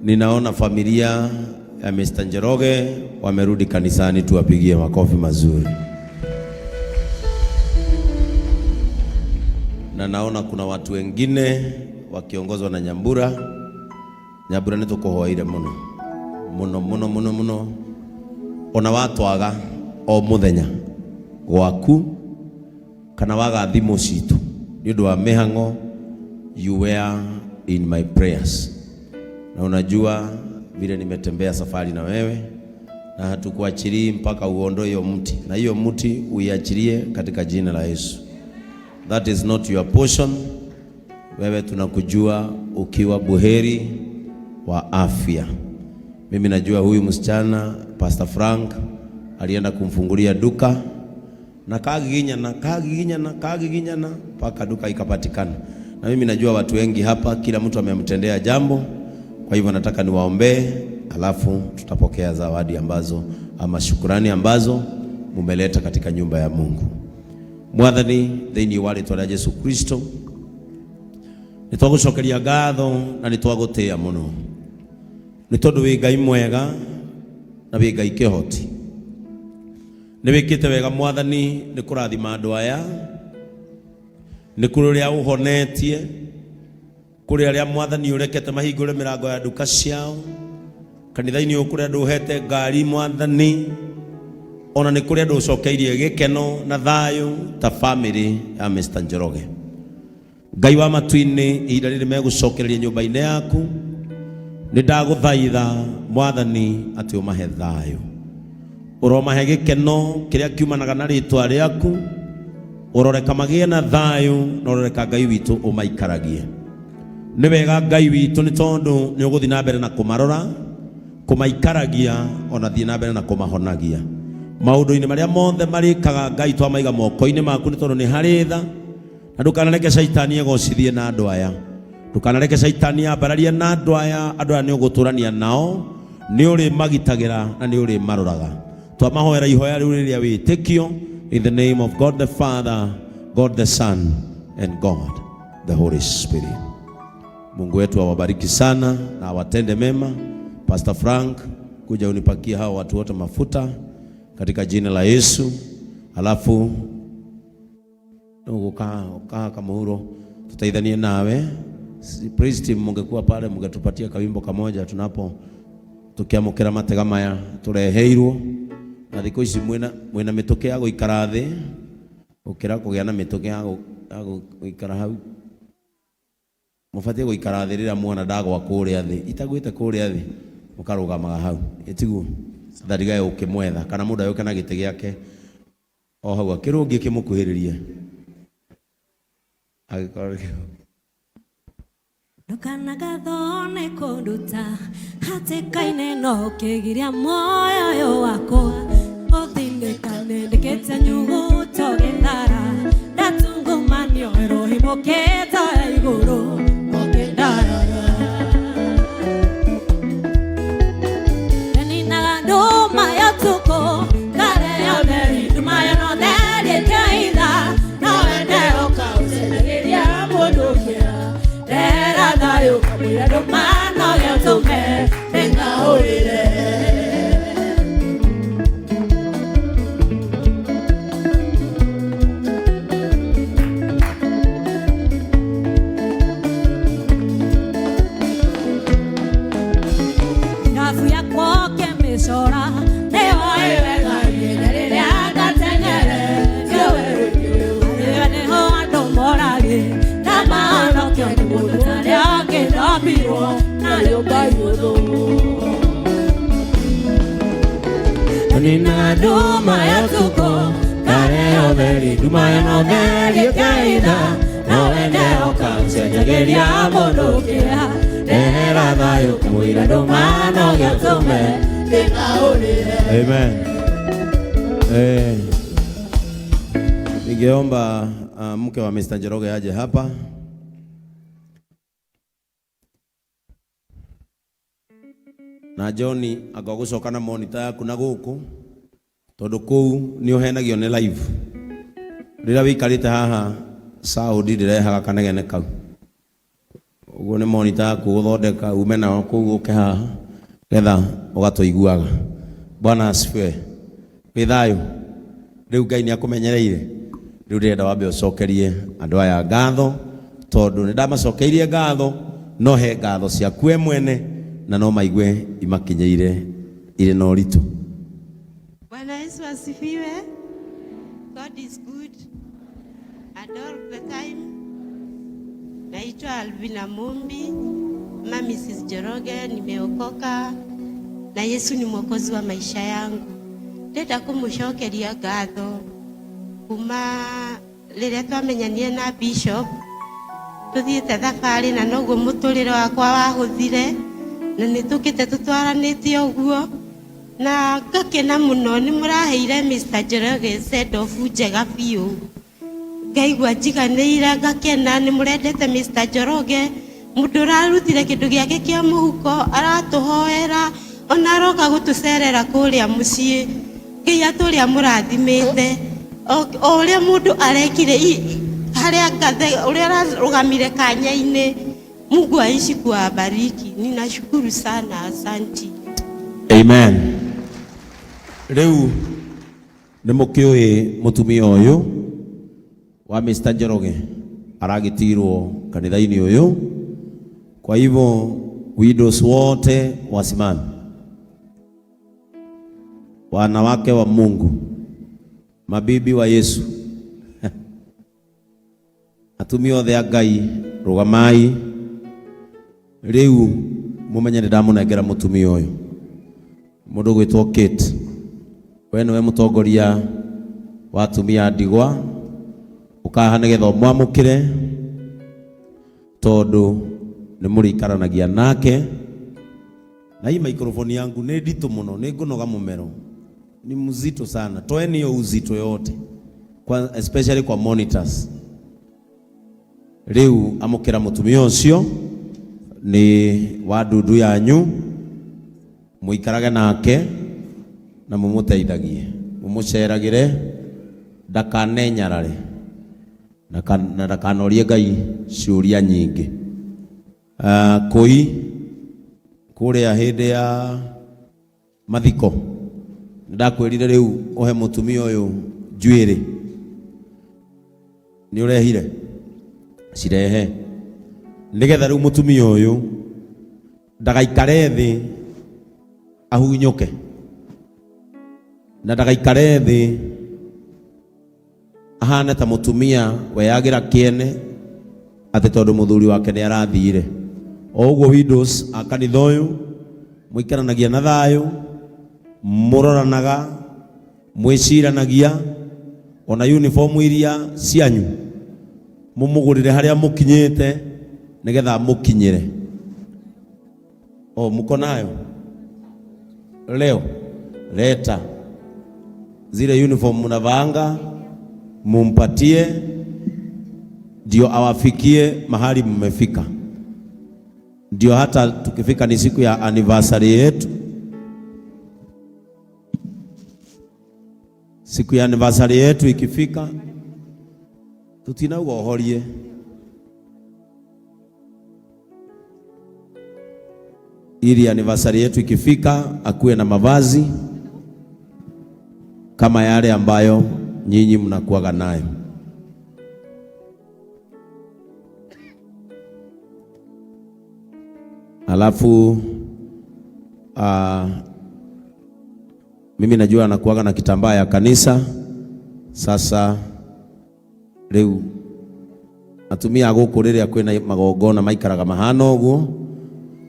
Ninaona familia ya Mr. Njoroge wamerudi kanisani, tuwapigie makofi mazuri. Na naona kuna watu wengine wakiongozwa na Nyambura. Nyambura nitukuhoire muno muno muno muno muno. Ona watwaga o muthenya gwaku kana waga thimu citu ni undu wa mihango, you were in my prayers. Na unajua vile nimetembea safari na wewe, na hatukuachirii mpaka uondoe hiyo mti, na hiyo mti uiachilie katika jina la Yesu. That is not your portion. Wewe tunakujua ukiwa buheri wa afya. Mimi najua huyu msichana Pastor Frank alienda kumfungulia duka na kagiginya mpaka duka ikapatikana. Na mimi najua watu wengi hapa kila mtu amemtendea jambo. Kwa hivyo nataka niwaombee, alafu tutapokea zawadi ambazo ama shukrani ambazo mumeleta katika nyumba ya Mungu. Mwathani thĩinĩ wa rĩĩtwa rĩa Yesu Kristo, nĩtwagũcokeria ngatho na nĩtwagũtĩĩa mũno, nĩ tondũ wĩ Ngai mwega na wĩ Ngai kĩhoti. Nĩwĩkĩte wega Mwathani, nĩ kũrathima andũ aya, nĩ kũrĩa ũhonetie, kũrĩa arĩa Mwathani ũrekete mahingũre mĩrango ya nduka ciao, kanitha-inĩ ũkũrĩa andũ ũhete ngari Mwathani, ona nĩ kũrĩa andũ ũcokeirie gĩkeno na thayũ ta family ya Mr. Njoroge. Ngai wa matu-inĩ, ihinda rĩrĩ megũcokereria nyũmba-inĩ yaku, nĩ ndagũthaitha Mwathani atĩ ũmahe thayũ, ũromahe gĩkeno kĩrĩa kiumanaga na rĩĩtwa rĩaku, ũroreka magĩe na thayũ, na ũroreka Ngai witũ ũmaikaragie. Nĩ wega Ngai witũ nĩ tondũ nĩ ũgũthiĩ na mbere na kũmarora, kũmaikaragia, ona thiĩ na mbere na kũmahonagia maũndũ-inĩ marĩa mothe marĩkaga. Ngai twamaiga moko-inĩ maku nĩ tondũ nĩ harĩ tha, na ndũkanareke Shaitani egocithie na andũ aya, ndũkanareke Shaitani ambararie na andũ aya. Andũ aya nĩ ũgũtũrania nao, nĩ ũrĩ magitagĩra na nĩ ũrĩ maroraga. Twamahoera ihoya rĩu rĩrĩa wĩtĩkio, in the name of God the Father, God the Son and God the Holy Spirit. Mungu wetu awabariki sana na awatende mema. Pastor Frank, kuja unipakie hao watu wote mafuta katika jina la Yesu. Alafu ukaa kama huro, tutaidhania nawe. Praise team mungekuwa pale, mungetupatia kawimbo kamoja tukiamukira matega maya tureheirwo. Na thikũ ici mwena mĩtũkĩ ya gũikara thĩ ũkĩra kũgĩa na mĩtũkĩ ya gũikara hau. Mũbatie gũikara thĩ rĩrĩa mwana ndagwa kũrĩa thĩ, itagwĩte kũrĩa thĩ, mũkarũgamaga hau. Ĩtiguo tharigae ũkĩmwetha, kana mũndũ ayũke na gĩtĩ gĩake o hau akĩrũngie kĩmũkuhĩrĩrie agĩkorwo. Ndũkanaga thone kũndũ ta hatĩka-inĩ no ũkĩgiria muoyo ũyũ wakwa, ũthinĩkane ndĩkĩte nyuguto gĩthara, ndatungũmanio ĩrũhimũkĩte igũrũ mũkĩndarara. Nĩninaga ndũma ya ũtukũ, ngare ya ũtheri, nduma ya ũtheri ĩkaitha, no wende ũkaũcenagĩria mũndũ kĩra. Rera thayũ kamũira ndũmano gĩtũme ndĩngahũrĩre. Ngabu yakwa ũkĩmĩcora, nĩwoĩ wega ihinda rĩrĩa ndateng'ere, arĩa nĩho andũ moragĩ na mahanokio nĩ mũndũ tarĩa akĩthambirio na nyũmba igũrũ. Nĩninaga nduma ya ũtukũ, ngare ya ũtheri, nduma ya ũtheri ĩkaitha, no wende ũkaũcenjagĩria mũndũ kĩeha. Rehera thayũ kamũira ndũmano gĩtũme ndĩngahũrĩre. Amen. Ningeomba mke wa Mr. Njoroge aje hapa. Na Johnny agagũcoka na monitor yaku na gũkũ, tondũ kũu nĩ ũhenagio nĩ live. Rĩrĩa wĩikarĩte haha sound ndĩrehaga kanegene kau. ugo ni monitor ku thondeka ume nao ku uke haha getha ugatuiguaga. Bwana asifiwe. Withayo riu Ngai ni akumenyereire riu ndenda wambe ucokerie andu aya ngatho tondu ni ndamacokeirie ngatho no he ngatho ciaku we mwene na no maigue imakinyeire ire no ritu. Bwana Yesu asifiwe. God is good and all the time. Naitwa Alvina Mumbi, mama Mrs. Njoroge, nimeokoka na Yesu ni mwokozi wa maisha yangu. Ndenda kumucokeria ngatho kuma riria twamenyanie na Bishop, tuthiete thabari na noguo muturire wakwa wahuthire na nitukite tutwaranitie uguo na ngakena muno ni muraheire Mr. Njoroge send off njega biu. Ngaigua njiganĩire ngakena ni murendete Mr. Njoroge, mundu urarutire kindu giake kia muhuko aratuhoera ona aroka gutucerera kuria mucii. Ngai aturia murathimite o uria mundu arekire haria ngathe uria ararugamire kanya-ini. Mungu aishi kuwabariki. Ninashukuru sana, asanti. Amen. Riu ni mukiui mutumia uyu wa Mr. Njoroge aragitirwo kanitha-ini uyu. Kwa hivyo widows wote wasimame, wanawake wa Mungu, mabibi wa Yesu atumia othe a Ngai rugamai. Riu mumenye ni ndamunengera mutumia uyu mundu gwitwo Kate. We niwe mutongoria wa atumia ndigwa, ukaha nigetha mwamukire tondu ni murikaranagia nake. Na hii microphone yangu ni ndito muno, ni ngunoga mumero, ni mzito sana. Toeni hiyo uzito yote kwa especially kwa monitors. Riu amukira mutumia ucio ni wadudu yanyu, muikarage nake na mumuteithagie, mumuceragire ndakanenyarare na ndakanorie Ngai ciuria nyingi. Koi kuria hindi ya mathiko ndakwirire riu uhe mutumia uyu njuiri ni urehire cirehe nigetha riu mutumia uyu ndagaikare thi ahunyuke na ndagaikare thi ahana ta mutumia weyagira kiene ati tondu muthuri wake ni arathire. Oguo widows akanitha uyu muikaranagia na thayo, muroranaga, mwiciranagia, ona uniform iria cianyu mumugurire haria mukinyite nigetha mukinyire. Muko nayo leo? Leta zile uniform munavanga mumpatie, ndio awafikie mahali mmefika. Ndio hata tukifika ni siku ya anniversary yetu, siku ya anniversary yetu ikifika, tutinauga uhorie ili anniversary yetu ikifika akuwe na mavazi kama yale ambayo nyinyi mnakuaga nayo. Alafu mimi najua anakuaga na kitambaa ya kanisa. Sasa riu atumia guku riria kwina magongona maikaraga mahana uguo,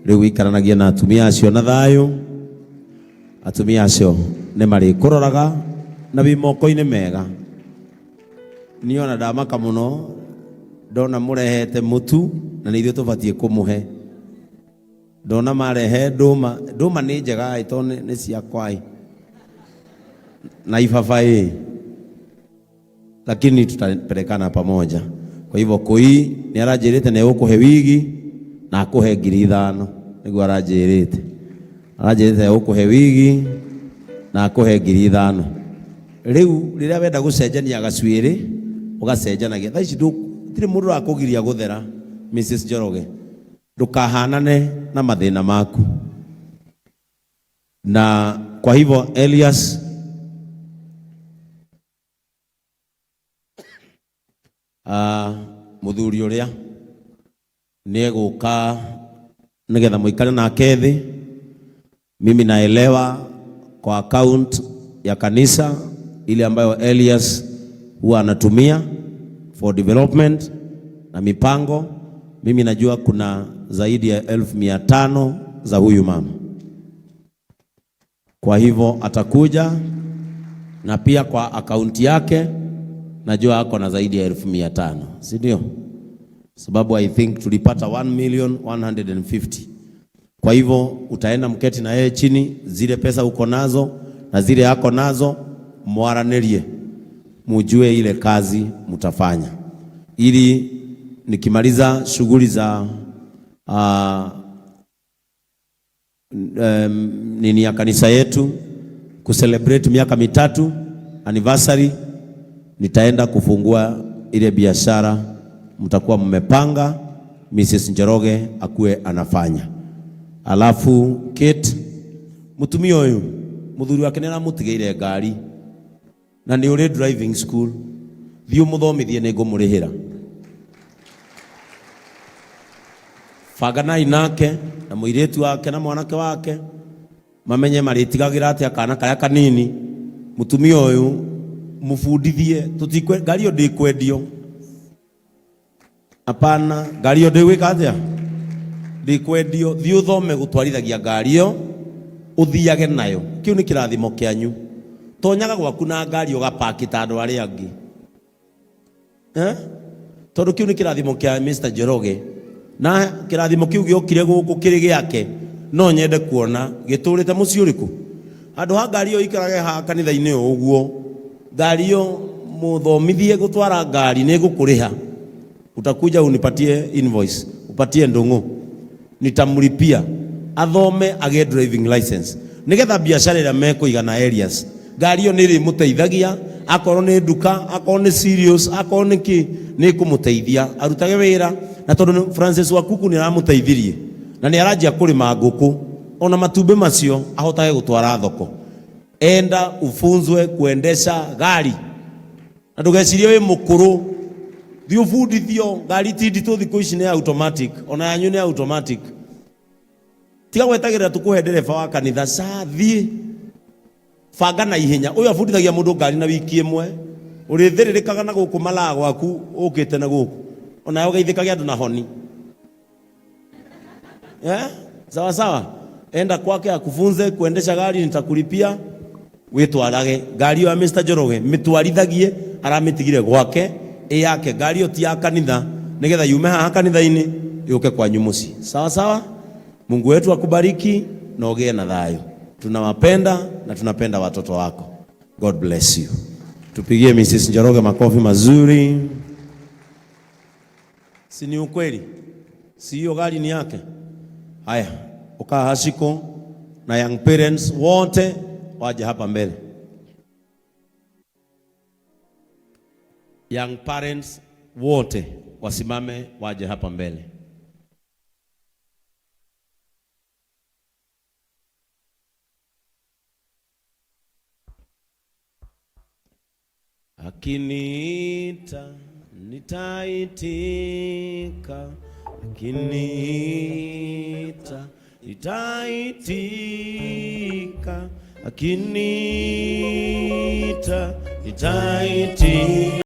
riu ikaranagia na atumia acio na thayo. Atumia acio ni mari kuroraga na bimoko-ini mega. Niona ndamaka muno ndona murehete mutu na nithio tubatie kumuhe. Ndona marehe nduma ni njega ito ni cia kwai na ifafaĩ, lakini tutapelekana pamoja. Kwa hivyo Koi ni aranjirite ni ukuhe wigi na akuhe 5,000 niguo aranjirite. Aranjirite ukuhe wigi na akuhe 5,000. Riu riria wenda gucenjania gacuiri ugacenjanagia. Thaici ndire mundu akugiria guthera Mrs. Njoroge. ndukahanane na mathina maku. Na kwa hivyo Elias, muthuri uria nieguka nigetha muikare nake thi. Mimi naelewa kwa account ya kanisa ile ambayo Elias huwa anatumia for development na mipango, mimi najua kuna zaidi ya 1500 za huyu mama. Kwa hivyo atakuja, na pia kwa akaunti yake najua ako na zaidi ya 1500, si ndio? Sababu I think tulipata 1,150,000. Kwa hivyo utaenda mketi na yeye chini, zile pesa uko nazo na zile yako nazo mwaranerie, mujue ile kazi mutafanya, ili nikimaliza shughuli za nini ya kanisa yetu kucelebrate miaka 3 anniversary, nitaenda kufungua ile biashara mtakuwa mmepanga Mrs. Njoroge akue anafanya. Alafu Kate mutumia uyu muthuri wake nera mutigeire ngari na ni uri driving school, thiu muthomithie ni ngumurihira. Faganai nake na muiretu wake na mwanake wake mamenye maritigagira ati akana kaya kanini. Mutumia uyu mufundithie, tutikwe ngari yo ndikwendio. Hapana, ngari yo ndigwika atia ndikwendio. Thiu thome gutwarithagia ngari yo uthiage nayo, kiu ni kirathimo kianyu. Tonyaga gwaku na ngari ugapaki tandu ari angi, tondu kiu ni kirathimo kia Mr. Njoroge, na kirathimo kiu giokire guku kiri giake. No nyende kuona giturite muci uriku andu ha ngari yo ikarage ha kanitha-ini uguo. Ngari yo muthomithie gutwara ngari ni gukuriha, utakuja unipatie invoice, upatie ndungu, nitamlipia athome age driving license, nigetha biashara ira mekuiga na Elias. Ngari yo niri muteithagia, akorwo ni nduka, akorwo ni serious, akorwo ni ki, ni kumuteithia arutage wira. Na tondu Francis Wakuku ni aramuteithirie na ni aranjia kurima nguku, ona matumbe macio ahotage gutwara thoko. Enda ufunzwe kuendesha gari, na ndugecirie wi mukuru, thi ufundithio. Ngari ti nditu thiku ici ni automatic, ona yanyu ni automatic. Tiga gwetagira tukuhe ndereba wa kanitha sathi fanga na ihenya. Uyu afundithagia mundu ngari na wiki imwe, urithiririkaga na guku malaa gwaku ukite na guku, ona yo geithikagia andu na honi. Sawa sawa, enda kwake akufunze kuendesha gari, nitakulipia witwarage. Ngari yo Mr. Njoroge mitwarithagie, aramitigire gwake yake. Ngari yo ti ya kanitha, nigetha yume haha kanitha-ini yuke kwanyu muci. Sawa sawa, Mungu wetu akubariki na ugie na thayo. Tunawapenda na tunapenda watoto wako. God bless you. Tupigie Mrs. Njoroge makofi mazuri. Si ni ukweli? Si hiyo gari ni yake? Haya, ukahashiko na young parents wote waje hapa mbele. Young parents wote wasimame waje hapa mbele. Akiniita nitaitika, akiniita nitaitika, akiniita nitaitika.